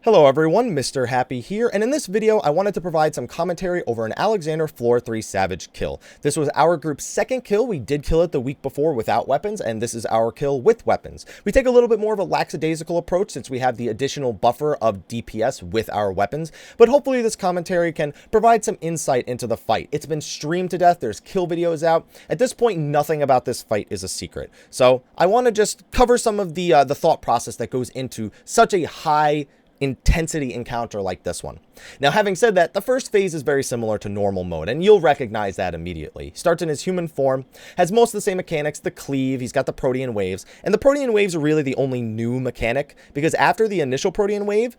Hello everyone, Mr. Happy here, and in this video I wanted to provide some commentary over an Alexander Floor 3 Savage kill. This was our group's second kill. We did kill it the week before without weapons, and this is our kill with weapons. We take a little bit more of a lackadaisical approach since we have the additional buffer of DPS with our weapons, but hopefully this commentary can provide some insight into the fight. It's been streamed to death, there's kill videos out. At this point, nothing about this fight is a secret. So I want to just cover some of the thought process that goes into such a high intensity encounter like this one. Now, having said that, the first phase is very similar to normal mode, and you'll recognize that immediately. Starts in his human form, has most of the same mechanics, the cleave, he's got the Protean waves, and the Protean waves are really the only new mechanic, because after the initial Protean wave,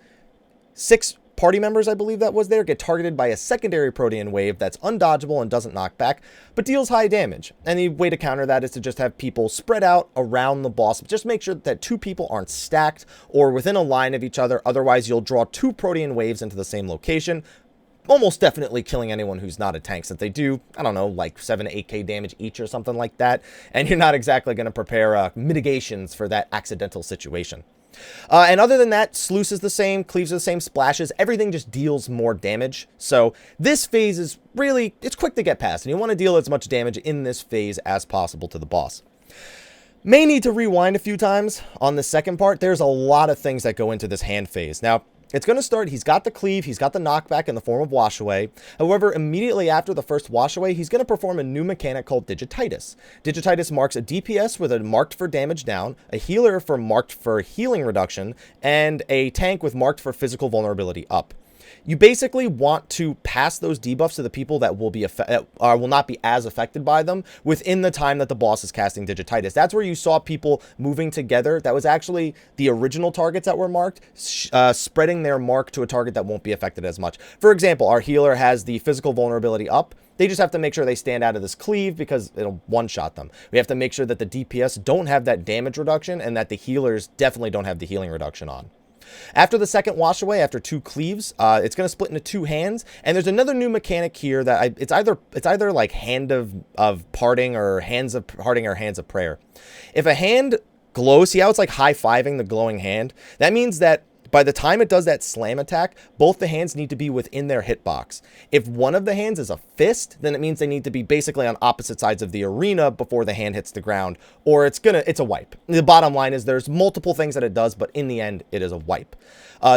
6 party members, I believe that was there, get targeted by a secondary Protean wave that's undodgeable and doesn't knock back, but deals high damage. And the way to counter that is to just have people spread out around the boss. Just make sure that 2 people aren't stacked or within a line of each other. Otherwise, you'll draw 2 Protean waves into the same location, almost definitely killing anyone who's not a tank, since they do, I don't know, like 7 to 8k damage each or something like that. And you're not exactly going to prepare mitigations for that accidental situation. And other than that, Sluice is the same, Cleaves are the same, splashes, everything just deals more damage. So this phase is really, it's quick to get past, and you want to deal as much damage in this phase as possible to the boss. May need to rewind a few times on the second part. There's a lot of things that go into this hand phase. Now, it's going to start, he's got the cleave, he's got the knockback in the form of wash away. However, immediately after the first wash away, he's going to perform a new mechanic called Digititis. Digititis marks a DPS with a marked for damage down, a healer for marked for healing reduction, and a tank with marked for physical vulnerability up. You basically want to pass those debuffs to the people that will not be as affected by them within the time that the boss is casting Digititis. That's where you saw people moving together. That was actually the original targets that were marked, spreading their mark to a target that won't be affected as much. For example, our healer has the physical vulnerability up. They just have to make sure they stand out of this cleave because it'll one-shot them. We have to make sure that the DPS don't have that damage reduction and that the healers definitely don't have the healing reduction on. After the second wash away, after 2 cleaves, it's going to split into 2 hands, and there's another new mechanic here that it's either like hand of parting or hands of parting or hands of prayer. If a hand glows, see how it's like high-fiving the glowing hand? That means that by the time it does that slam attack, both the hands need to be within their hitbox. If one of the hands is a fist, then it means they need to be basically on opposite sides of the arena before the hand hits the ground, or it's a wipe. The bottom line is there's multiple things that it does, but in the end, it is a wipe.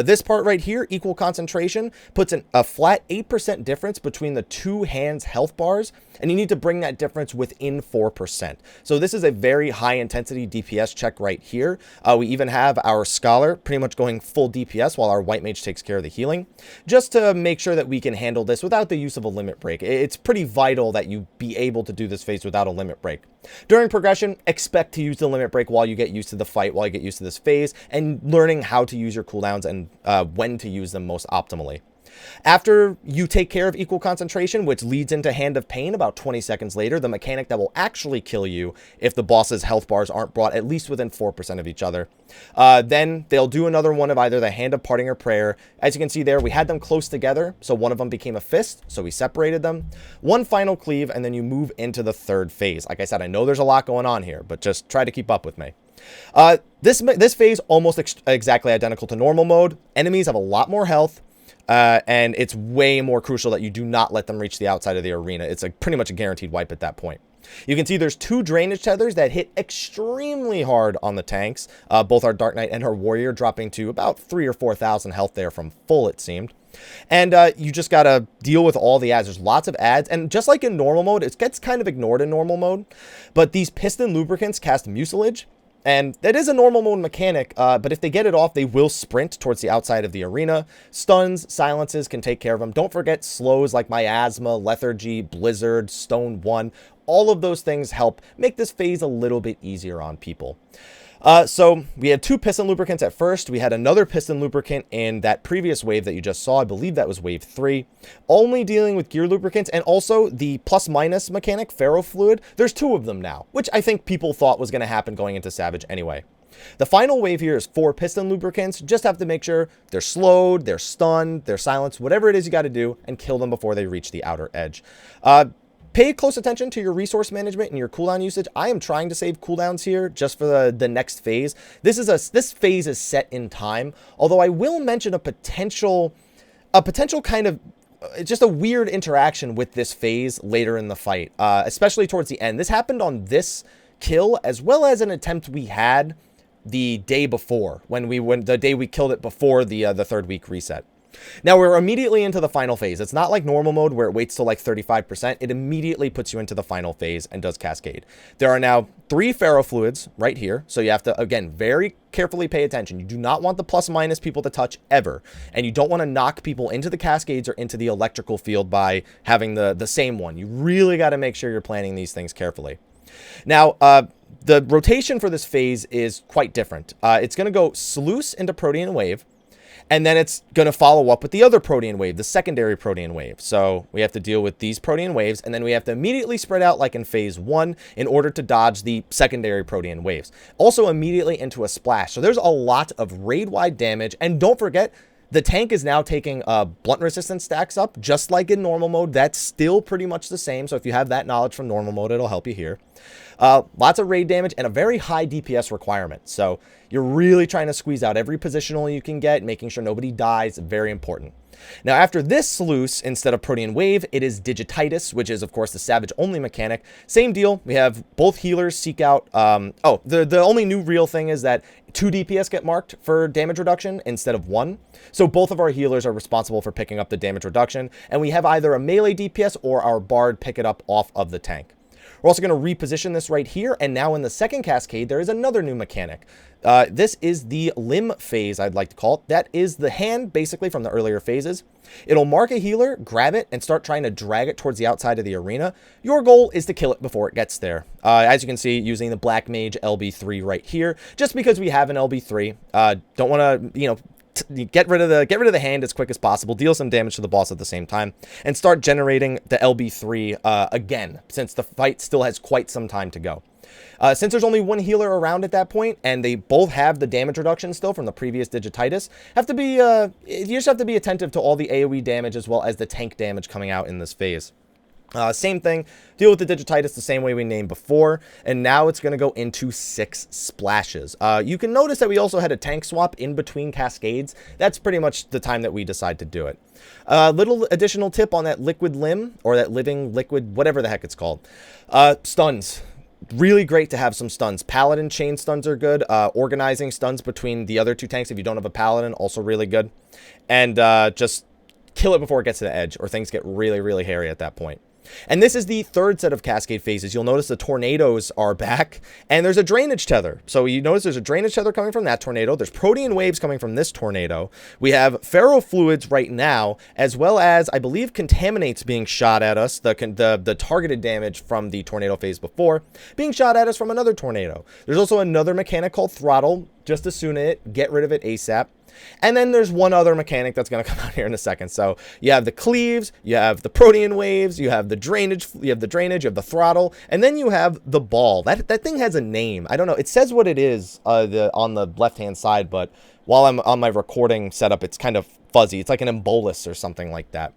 This part right here, equal concentration, puts a flat 8% difference between the 2 hands' health bars, and you need to bring that difference within 4%. So this is a very high intensity DPS check right here. We even have our Scholar pretty much going full DPS while our White Mage takes care of the healing, just to make sure that we can handle this without the use of a limit break. It's pretty vital that you be able to do this phase without a limit break. During progression, expect to use the limit break while you get used to the fight, while you get used to this phase, and learning how to use your cooldowns and when to use them most optimally. After you take care of equal concentration, which leads into Hand of Pain about 20 seconds later, the mechanic that will actually kill you if the boss's health bars aren't brought at least within 4% of each other. Then they'll do another one of either the Hand of Parting or Prayer. As you can see there, we had them close together, so one of them became a fist, so we separated them. One final cleave, and then you move into the third phase. Like I said, I know there's a lot going on here, but just try to keep up with me. This phase almost exactly identical to normal mode. Enemies have a lot more health. And it's way more crucial that you do not let them reach the outside of the arena. It's pretty much a guaranteed wipe at that point. You can see there's 2 drainage tethers that hit extremely hard on the tanks. Both our Dark Knight and her Warrior dropping to about 3,000 or 4,000 health there from full, it seemed. And you just got to deal with all the ads. There's lots of ads. And just like in normal mode, it gets kind of ignored in normal mode. But these piston lubricants cast mucilage. And that is a normal mode mechanic, but if they get it off, they will sprint towards the outside of the arena. Stuns, silences can take care of them. Don't forget slows like Miasma, Lethargy, Blizzard, Stone 1. All of those things help make this phase a little bit easier on people. So we had 2 piston lubricants at first. We had another piston lubricant in that previous wave that you just saw. I believe that was wave 3. Only dealing with gear lubricants, and also the plus minus mechanic, ferrofluid. There's 2 of them now, which I think people thought was going to happen going into Savage anyway. The final wave here is 4 piston lubricants. Just have to make sure they're slowed, they're stunned, they're silenced, whatever it is you got to do, and kill them before they reach the outer edge. Pay close attention to your resource management and your cooldown usage. I am trying to save cooldowns here just for the next phase. This phase is set in time, although I will mention a potential kind of just a weird interaction with this phase later in the fight, especially towards the end. This happened on this kill as well as an attempt we had the day before, the day we killed it before the 3rd week reset. Now we're immediately into the final phase. It's not like normal mode where it waits till like 35%. It immediately puts you into the final phase and does cascade. There are now 3 ferrofluids right here. So you have to, again, very carefully pay attention. You do not want the plus minus people to touch ever. And you don't want to knock people into the cascades or into the electrical field by having the same one. You really got to make sure you're planning these things carefully. Now, the rotation for this phase is quite different. It's going to go Sluice into Protean Wave. And then it's going to follow up with the other Protean wave, the secondary Protean wave. So we have to deal with these Protean waves, and then we have to immediately spread out like in phase 1 in order to dodge the secondary Protean waves. Also immediately into a splash. So there's a lot of raid-wide damage. And don't forget, the tank is now taking blunt resistance stacks up, just like in normal mode. That's still pretty much the same. So if you have that knowledge from normal mode, it'll help you here. Lots of raid damage and a very high DPS requirement. So you're really trying to squeeze out every positional you can get, making sure nobody dies. Very important. Now, after this Sluice, instead of Protean Wave, it is Digititis, which is, of course, the Savage-only mechanic. Same deal. We have both healers seek out... the only new real thing is that 2 DPS get marked for damage reduction instead of 1. So both of our healers are responsible for picking up the damage reduction, and we have either a melee DPS or our Bard pick it up off of the tank. We're also going to reposition this right here, and now in the second cascade, there is another new mechanic. This is the limb phase, I'd like to call it. That is the hand, basically, from the earlier phases. It'll mark a healer, grab it, and start trying to drag it towards the outside of the arena. Your goal is to kill it before it gets there. As you can see, using the Black Mage LB3 right here, just because we have an LB3. Don't want to, get rid of the hand as quick as possible, deal some damage to the boss at the same time, and start generating the LB3 again, since the fight still has quite some time to go. Since there's only one healer around at that point, and they both have the damage reduction still from the previous Digititis, you just have to be attentive to all the AoE damage as well as the tank damage coming out in this phase. Same thing, deal with the Digititis the same way we named before, and now it's going to go into 6 splashes. You can notice that we also had a tank swap in between cascades. That's pretty much the time that we decide to do it. Little additional tip on that liquid limb, or that living liquid, whatever the heck it's called. Stuns. Really great to have some stuns. Paladin chain stuns are good. Organizing stuns between the other 2 tanks if you don't have a Paladin, also really good. And just kill it before it gets to the edge, or things get really, really hairy at that point. And this is the 3rd set of cascade phases. You'll notice the tornadoes are back, and there's a drainage tether. So you notice there's a drainage tether coming from that tornado. There's Protean waves coming from this tornado. We have ferrofluids right now, as well as, I believe, contaminates being shot at us. The targeted damage from the tornado phase before being shot at us from another tornado. There's also another mechanic called throttle. Just as soon as get rid of it ASAP. And then there's one other mechanic that's going to come out here in a second. So you have the cleaves, you have the Protean waves, you have the drainage, you have the throttle, and then you have the ball. That thing has a name. I don't know. It says what it is on the left-hand side, but while I'm on my recording setup, it's kind of fuzzy. It's like an embolus or something like that.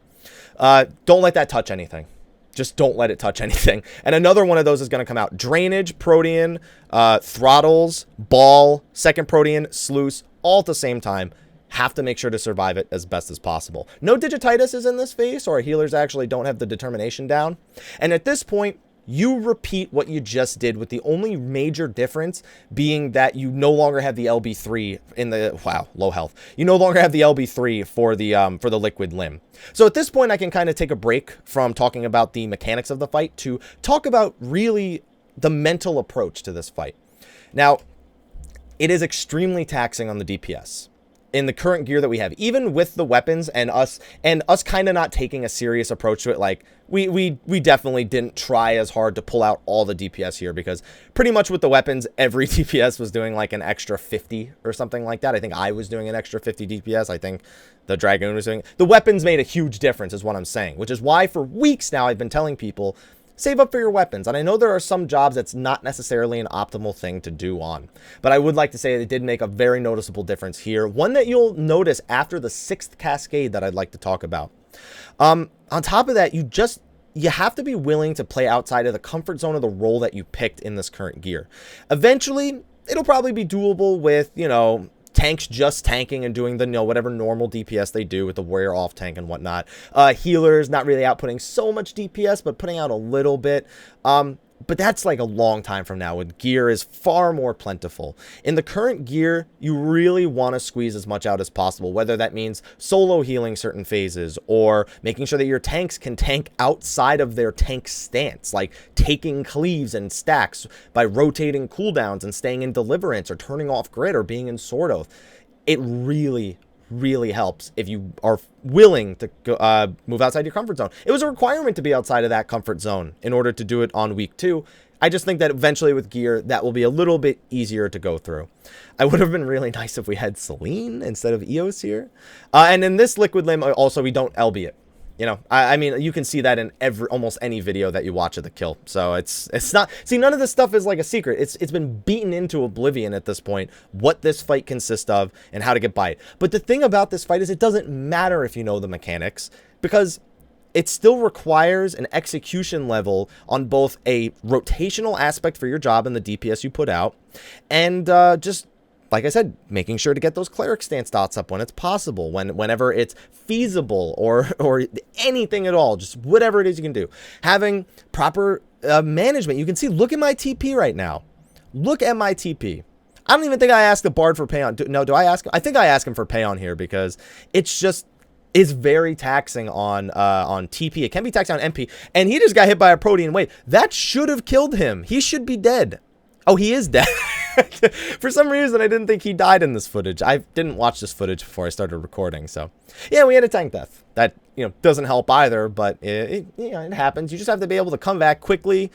Don't let that touch anything. Just don't let it touch anything. And another one of those is going to come out. Drainage, Protean, throttles, ball, second Protean, sluice, all at the same time. Have to make sure to survive it as best as possible. No Digititis is in this phase, or our healers actually don't have the determination down. And at this point, you repeat what you just did, with the only major difference being that you no longer have the LB3 in the, wow, low health. You no longer have the LB3 for the liquid limb. So at this point, I can kind of take a break from talking about the mechanics of the fight to talk about really the mental approach to this fight. Now, it is extremely taxing on the DPS. In the current gear that we have, even with the weapons and us kind of not taking a serious approach to it, like we definitely didn't try as hard to pull out all the DPS here, because pretty much with the weapons, every DPS was doing like an extra 50 or something like that. I think I was doing an extra 50 DPS. I think the Dragoon was doing. The weapons made a huge difference is what I'm saying, which is why for weeks now I've been telling people, save up for your weapons. And I know there are some jobs that's not necessarily an optimal thing to do on, but I would like to say it did make a very noticeable difference here. One that you'll notice after the 6th cascade that I'd like to talk about. On top of that, you just you have to be willing to play outside of the comfort zone of the role that you picked in this current gear. Eventually, it'll probably be doable with, you know, tanks just tanking and doing the, you know, whatever normal DPS they do with the warrior off tank and whatnot. Healers not really outputting so much DPS, but putting out a little bit. But that's like a long time from now when gear is far more plentiful. In the current gear, you really want to squeeze as much out as possible, whether that means solo healing certain phases or making sure that your tanks can tank outside of their tank stance, like taking cleaves and stacks by rotating cooldowns and staying in deliverance or turning off grid or being in sword oath. It really helps if you are willing to go, move outside your comfort zone. It was a requirement to be outside of that comfort zone in order to do it on week 2. I just think that eventually with gear, that will be a little bit easier to go through. I would have been really nice if we had Selene instead of Eos here. And in this Liquid Limb, also, we don't LB it. You know, I mean, you can see that in almost any video that you watch of the kill. So it's not, see, none of this stuff is like a secret. It's been beaten into oblivion at this point, what this fight consists of and how to get by it. But the thing about this fight is it doesn't matter if you know the mechanics, because it still requires an execution level on both a rotational aspect for your job and the DPS you put out, and just, like I said, making sure to get those cleric stance dots up when it's possible, whenever it's feasible, or anything at all, just whatever it is you can do. Having proper management. You can see, look at my TP right now. Look at my TP. I don't even think I asked the Bard for pay on. Do I ask him? I think I ask him for pay on here because it's just, it's very taxing on TP. It can be taxing on MP. And he just got hit by a Protean wave. That should have killed him. He should be dead. Oh, he is dead. For some reason, I didn't think he died in this footage. I didn't watch this footage before I started recording. So, yeah, we had a tank death. That, you know, doesn't help either, but it happens. You just have to be able to come back quickly,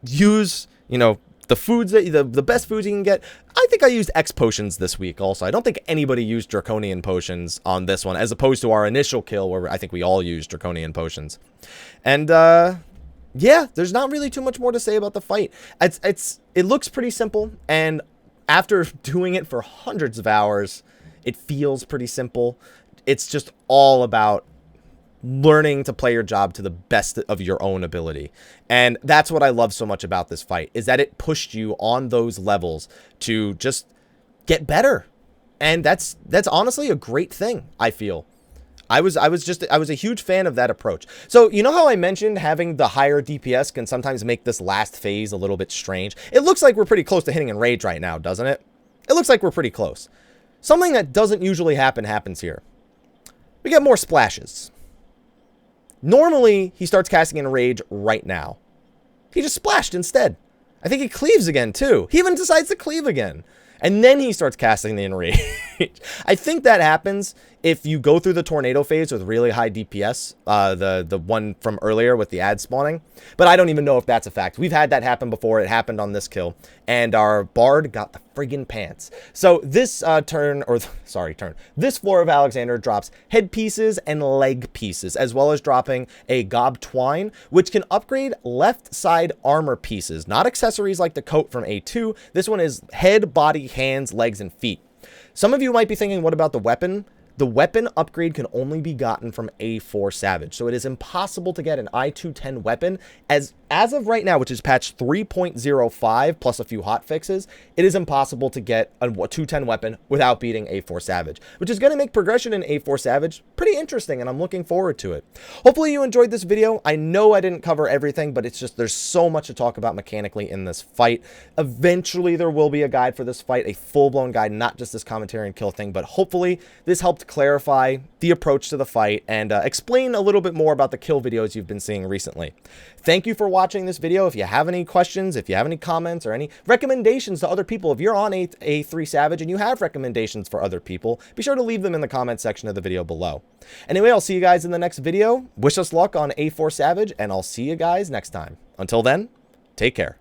use, you know, the foods that the best foods you can get. I think I used X potions this week also. I don't think anybody used Draconian potions on this one, as opposed to our initial kill where I think we all used Draconian potions. And, yeah, there's not really too much more to say about the fight. It looks pretty simple, and after doing it for hundreds of hours, it feels pretty simple. It's just all about learning to play your job to the best of your own ability. And that's what I love so much about this fight, is that it pushed you on those levels to just get better. And that's honestly a great thing, I feel. I was a huge fan of that approach. So, you know how I mentioned having the higher DPS can sometimes make this last phase a little bit strange? It looks like we're pretty close to hitting Enrage right now, doesn't it? It looks like we're pretty close. Something that doesn't usually happen happens here. We get more splashes. Normally, he starts casting Enrage right now. He just splashed instead. I think he cleaves again, too. He even decides to cleave again. And then he starts casting the Enrage. I think that happens if you go through the tornado phase with really high DPS, the one from earlier with the ad spawning. But I don't even know if that's a fact. We've had that happen before. It happened on this kill. And our Bard got the friggin' pants. So this this floor of Alexander drops headpieces and leg pieces, as well as dropping a Gob Twine, which can upgrade left side armor pieces. Not accessories like the coat from A2. This one is head, body, hands, legs, and feet. Some of you might be thinking, what about the weapon? The weapon upgrade can only be gotten from A4 Savage, so it is impossible to get an I-210 weapon. As of right now, which is patch 3.05 plus a few hotfixes, it is impossible to get a 210 weapon without beating A4 Savage, which is going to make progression in A4 Savage pretty interesting, and I'm looking forward to it. Hopefully you enjoyed this video. I know I didn't cover everything, but it's just there's so much to talk about mechanically in this fight. Eventually there will be a guide for this fight, a full-blown guide, not just this commentary and kill thing, but hopefully this helped clarify the approach to the fight and explain a little bit more about the kill videos you've been seeing recently. Thank you for watching this video. If you have any questions, if you have any comments or any recommendations to other people, if you're on A3 Savage and you have recommendations for other people, be sure to leave them in the comment section of the video below. Anyway, I'll see you guys in the next video. Wish us luck on A4 Savage, and I'll see you guys next time. Until then, take care.